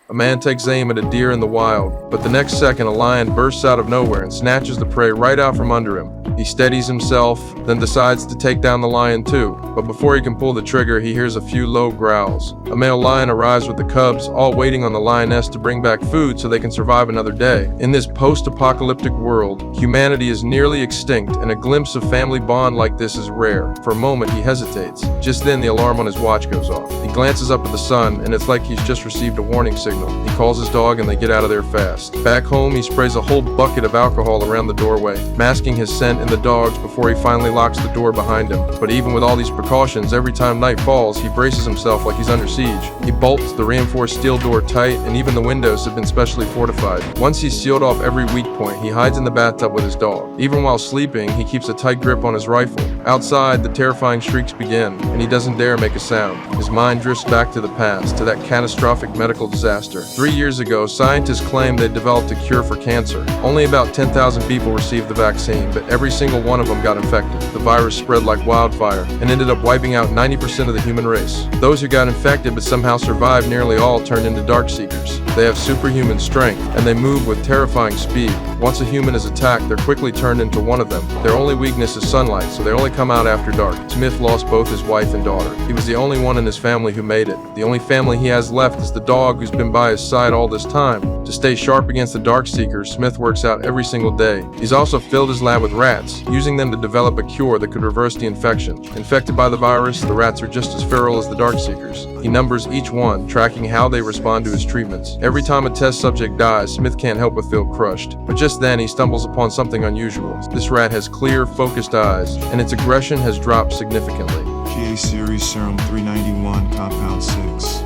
A man takes aim at a deer in the wild, but the next second a lion bursts out of nowhere and snatches the prey right out from under him. He steadies himself, then decides to take down the lion too, but before he can pull the trigger, he hears a few low growls. A male lion arrives with the cubs, all waiting on the lioness to bring back food so they can survive another day. In this post-apocalyptic world, humanity is nearly extinct, and a glimpse of family bond like this is rare. For a moment, he hesitates. Just then, the alarm on his watch goes off. He glances up at the sun, and it's like he's just received a warning signal. He calls his dog, and they get out of there fast. Back home, he sprays a whole bucket of alcohol around the doorway, masking his scent and the dog's before he finally locks the door behind him. But even with all these precautions, every time night falls, he braces himself like he's under siege. He bolts the reinforced steel door tight, and even the windows have been specially fortified. Once he's sealed off every weak point, he hides in the bathtub with his dog. Even while sleeping, he keeps a tight grip on his rifle. Outside, the terrifying shrieks begin, and he doesn't dare make a sound. His mind drifts back to the past, to that catastrophic medical disaster. 3 years ago, scientists claimed they'd developed a cure for cancer. Only about 10,000 people received the vaccine, but every single one of them got infected. The virus spread like wildfire and ended up wiping out 90% of the human race. Those who got infected but somehow survived nearly all turned into Darkseekers. They have superhuman strength, and they move with terrifying speed. Once a human is attacked, they're quickly turned into one of them. Their only weakness is sunlight, so they only come out after dark. Smith lost both his wife and daughter. He was the only one in his family who made it. The only family he has left is the dog who's been by his side all this time. To stay sharp against the Darkseekers, Smith works out every single day. He's also filled his lab with rats, using them to develop a cure that could reverse the infection. Infected by the virus, the rats are just as feral as the Darkseekers. He numbers each one, tracking how they respond to his treatments. Every time a test subject dies, Smith can't help but feel crushed. But just then, he stumbles upon something unusual. This rat has clear, focused eyes, and its aggression has dropped significantly. GA Series Serum 391, Compound 6.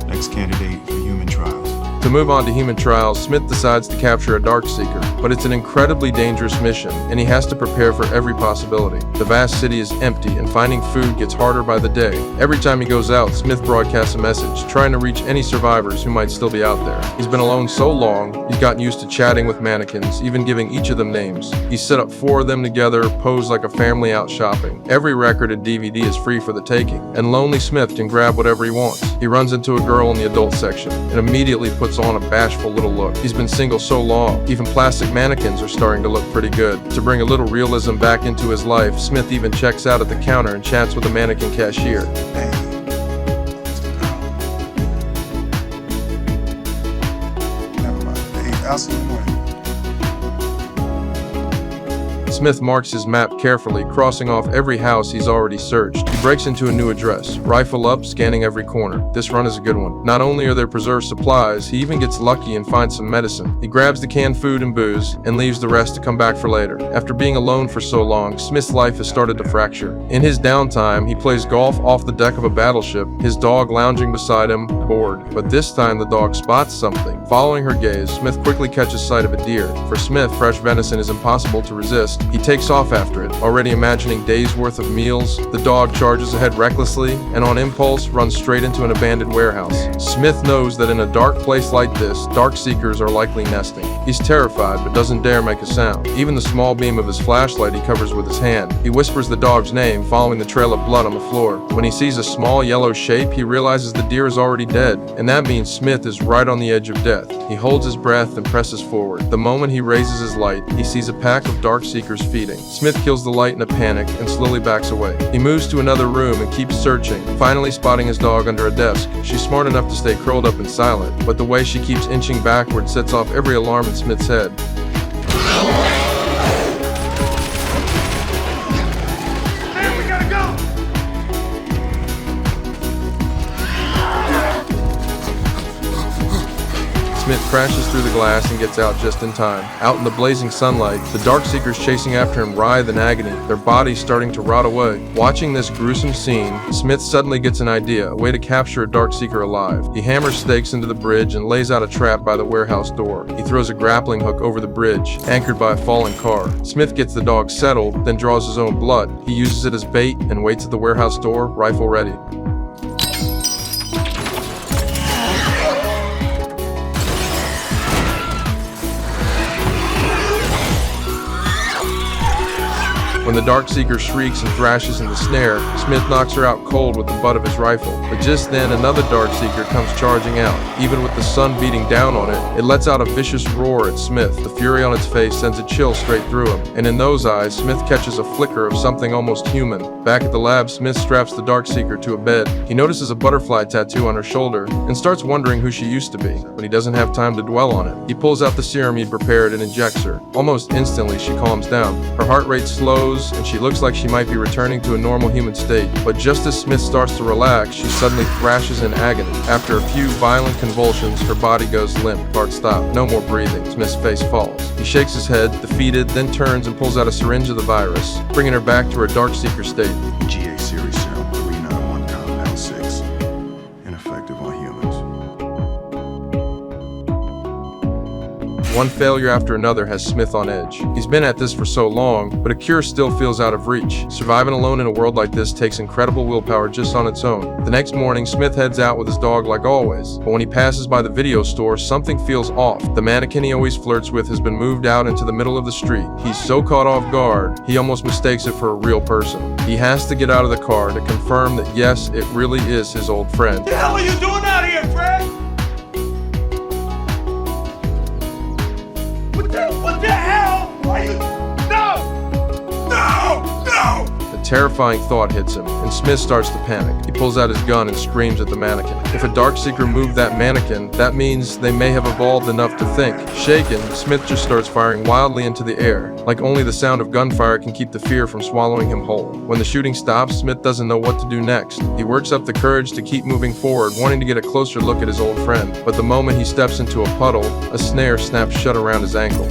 Next candidate for human trials. To move on to human trials, Smith decides to capture a Darkseeker, but it's an incredibly dangerous mission, and he has to prepare for every possibility. The vast city is empty, and finding food gets harder by the day. Every time he goes out, Smith broadcasts a message, trying to reach any survivors who might still be out there. He's been alone so long, he's gotten used to chatting with mannequins, even giving each of them names. He's set up 4 of them together, posed like a family out shopping. Every record and DVD is free for the taking, and Lonely Smith can grab whatever he wants. He runs into a girl in the adult section, and immediately puts on a bashful little look. He's been single so long, even plastic mannequins are starting to look pretty good. To bring a little realism back into his life, Smith even checks out at the counter and chats with a mannequin cashier. Hey, it's the girl. Never mind. Hey, I'll see you in the morning. Smith marks his map carefully, crossing off every house he's already searched. He breaks into a new address, rifle up, scanning every corner. This run is a good one. Not only are there preserved supplies, he even gets lucky and finds some medicine. He grabs the canned food and booze, and leaves the rest to come back for later. After being alone for so long, Smith's life has started to fracture. In his downtime, he plays golf off the deck of a battleship, his dog lounging beside him, bored. But this time the dog spots something. Following her gaze, Smith quickly catches sight of a deer. For Smith, fresh venison is impossible to resist. He takes off after it, already imagining days' worth of meals. The dog charges ahead recklessly, and on impulse runs straight into an abandoned warehouse. Smith knows that in a dark place like this, Darkseekers are likely nesting. He's terrified, but doesn't dare make a sound. Even the small beam of his flashlight he covers with his hand. He whispers the dog's name, following the trail of blood on the floor. When he sees a small yellow shape, he realizes the deer is already dead, and that means Smith is right on the edge of death. He holds his breath and presses forward. The moment he raises his light, he sees a pack of Darkseekers feeding. Smith kills the light in a panic and slowly backs away. He moves to another room and keeps searching, finally spotting his dog under a desk. She's smart enough to stay curled up and silent, but the way she keeps inching backward sets off every alarm in Smith's head. Smith crashes through the glass and gets out just in time. Out in the blazing sunlight, the Darkseekers chasing after him writhe in agony, their bodies starting to rot away. Watching this gruesome scene, Smith suddenly gets an idea, a way to capture a Darkseeker alive. He hammers stakes into the bridge and lays out a trap by the warehouse door. He throws a grappling hook over the bridge, anchored by a fallen car. Smith gets the dog settled, then draws his own blood. He uses it as bait and waits at the warehouse door, rifle ready. When the Darkseeker shrieks and thrashes in the snare, Smith knocks her out cold with the butt of his rifle. But just then, another Darkseeker comes charging out. Even with the sun beating down on it, it lets out a vicious roar at Smith. The fury on its face sends a chill straight through him. And in those eyes, Smith catches a flicker of something almost human. Back at the lab, Smith straps the Darkseeker to a bed. He notices a butterfly tattoo on her shoulder and starts wondering who she used to be, but he doesn't have time to dwell on it. He pulls out the serum he'd prepared and injects her. Almost instantly, she calms down. Her heart rate slows, and she looks like she might be returning to a normal human state. But just as Smith starts to relax, she suddenly thrashes in agony. After a few violent convulsions, her body goes limp. Heart stopped. No more breathing. Smith's face falls. He shakes his head, defeated, then turns and pulls out a syringe of the virus, bringing her back to her Darkseeker state. GA series serum 391 compound 6. Ineffective on humans. One failure after another has Smith on edge. He's been at this for so long, but a cure still feels out of reach. Surviving alone in a world like this takes incredible willpower just on its own. The next morning, Smith heads out with his dog like always, but when he passes by the video store, something feels off. The mannequin he always flirts with has been moved out into the middle of the street. He's so caught off guard, he almost mistakes it for a real person. He has to get out of the car to confirm that yes, it really is his old friend. What the hell are you doing out here, Fred? What the hell are you? No! No! No! A terrifying thought hits him, and Smith starts to panic. He pulls out his gun and screams at the mannequin. If a Darkseeker moved that mannequin, that means they may have evolved enough to think. Shaken, Smith just starts firing wildly into the air, like only the sound of gunfire can keep the fear from swallowing him whole. When the shooting stops, Smith doesn't know what to do next. He works up the courage to keep moving forward, wanting to get a closer look at his old friend. But the moment he steps into a puddle, a snare snaps shut around his ankle.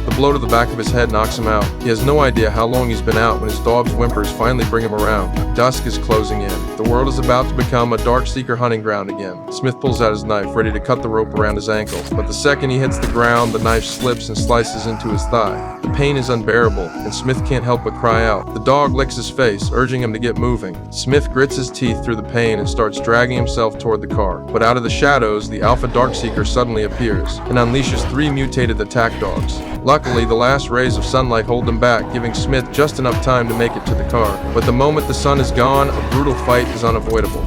The blow to the back of his head knocks him out. He has no idea how long he's been out when his dog's whimpers finally bring him around. Dusk is closing in. The world is about to become a Darkseeker hunting ground again. Smith pulls out his knife, ready to cut the rope around his ankle. But the second he hits the ground, the knife slips and slices into his thigh. The pain is unbearable, and Smith can't help but cry out. The dog licks his face, urging him to get moving. Smith grits his teeth through the pain and starts dragging himself toward the car. But out of the shadows, the Alpha Darkseeker suddenly appears and unleashes 3 mutated attack dogs. Luckily, the last rays of sunlight hold them back, giving Smith just enough time to make it to the car. But the moment the sun is gone, a brutal fight is unavoidable.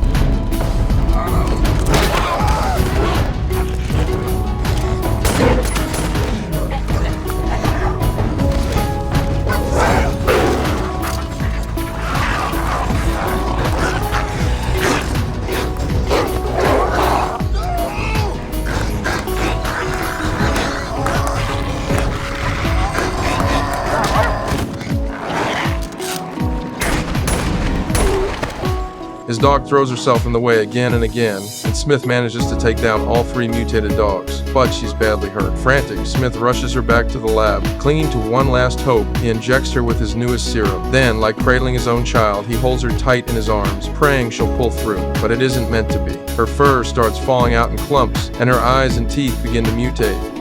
His dog throws herself in the way again and again, and Smith manages to take down all 3 mutated dogs, but she's badly hurt. Frantic, Smith rushes her back to the lab. Clinging to one last hope, he injects her with his newest serum. Then, like cradling his own child, he holds her tight in his arms, praying she'll pull through, but it isn't meant to be. Her fur starts falling out in clumps, and her eyes and teeth begin to mutate.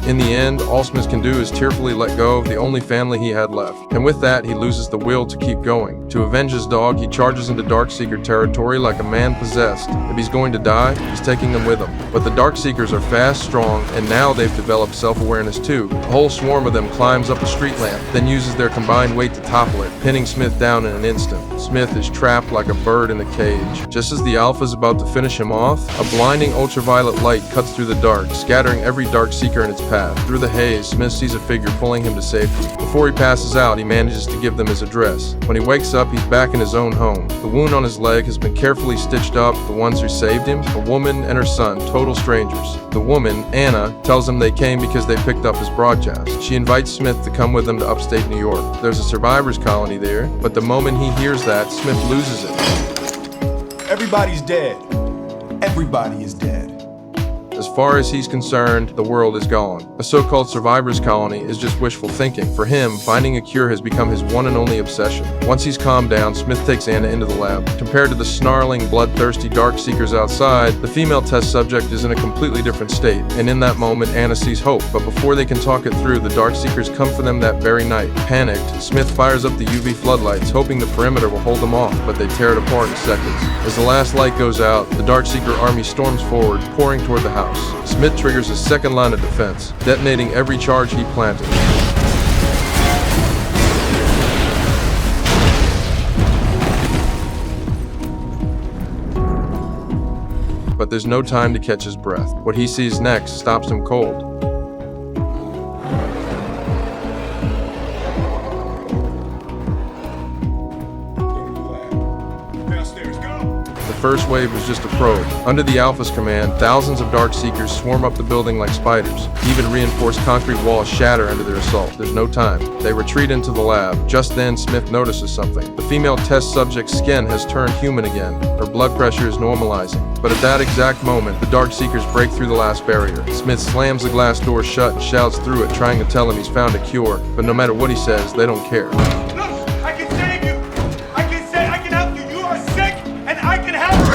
In the end, all Smith can do is tearfully let go of the only family he had left. And with that, he loses the will to keep going. To avenge his dog, he charges into Darkseeker territory like a man possessed. If he's going to die, he's taking them with him. But the Darkseekers are fast, strong, and now they've developed self-awareness too. A whole swarm of them climbs up a street lamp, then uses their combined weight to topple it, pinning Smith down in an instant. Smith is trapped like a bird in a cage. Just as the Alpha is about to finish him off, a blinding ultraviolet light cuts through the dark, scattering every Darkseeker in its path. Through the haze, Smith sees a figure pulling him to safety. Before he passes out, he manages to give them his address. When he wakes up, he's back in his own home. The wound on his leg has been carefully stitched up. The ones who saved him, a woman and her son, total strangers. The woman, Anna, tells him they came because they picked up his broadcast. She invites Smith to come with them to upstate New York. There's a survivors colony there, but the moment he hears that, Smith loses it. Everybody's dead. Everybody is dead. As far as he's concerned, the world is gone. A so-called survivors colony is just wishful thinking. For him, finding a cure has become his one and only obsession. Once he's calmed down, Smith takes Anna into the lab. Compared to the snarling, bloodthirsty dark seekers outside, the female test subject is in a completely different state, and in that moment, Anna sees hope. But before they can talk it through, the dark seekers come for them that very night. Panicked, Smith fires up the UV floodlights, hoping the perimeter will hold them off, but they tear it apart in seconds. As the last light goes out, the dark seeker army storms forward, pouring toward the house. Smith triggers his second line of defense, detonating every charge he planted. But there's no time to catch his breath. What he sees next stops him cold. Downstairs, go! The first wave was just a probe. Under the Alpha's command, thousands of dark seekers swarm up the building like spiders. Even reinforced concrete walls shatter under their assault. There's no time. They retreat into the lab. Just then, Smith notices something. The female test subject's skin has turned human again. Her blood pressure is normalizing. But at that exact moment, the dark seekers break through the last barrier. Smith slams the glass door shut and shouts through it, trying to tell him he's found a cure. But no matter what he says, they don't care. Look, I can save you! I can help you! You are sick, and I can help you!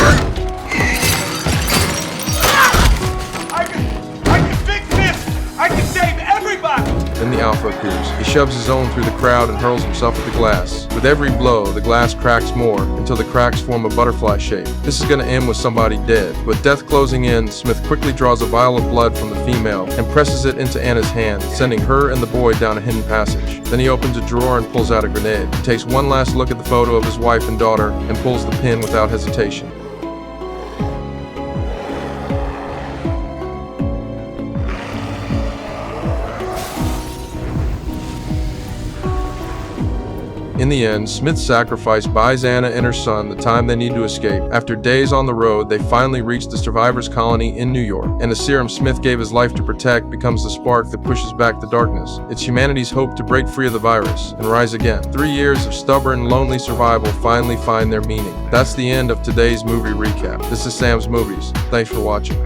I can fix this! I can save everybody! Then the Alpha appears. He shoves his own through the crowd and hurls himself at the glass. With every blow, the glass cracks more, until the cracks form a butterfly shape. This is gonna end with somebody dead. With death closing in, Smith quickly draws a vial of blood from the female and presses it into Anna's hand, sending her and the boy down a hidden passage. Then he opens a drawer and pulls out a grenade. He takes one last look at the photo of his wife and daughter and pulls the pin without hesitation. In the end, Smith's sacrifice buys Anna and her son the time they need to escape. After days on the road, they finally reach the survivors' colony in New York, and the serum Smith gave his life to protect becomes the spark that pushes back the darkness. It's humanity's hope to break free of the virus and rise again. 3 years of stubborn, lonely survival finally find their meaning. That's the end of today's movie recap. This is Sam's Movies. Thanks for watching.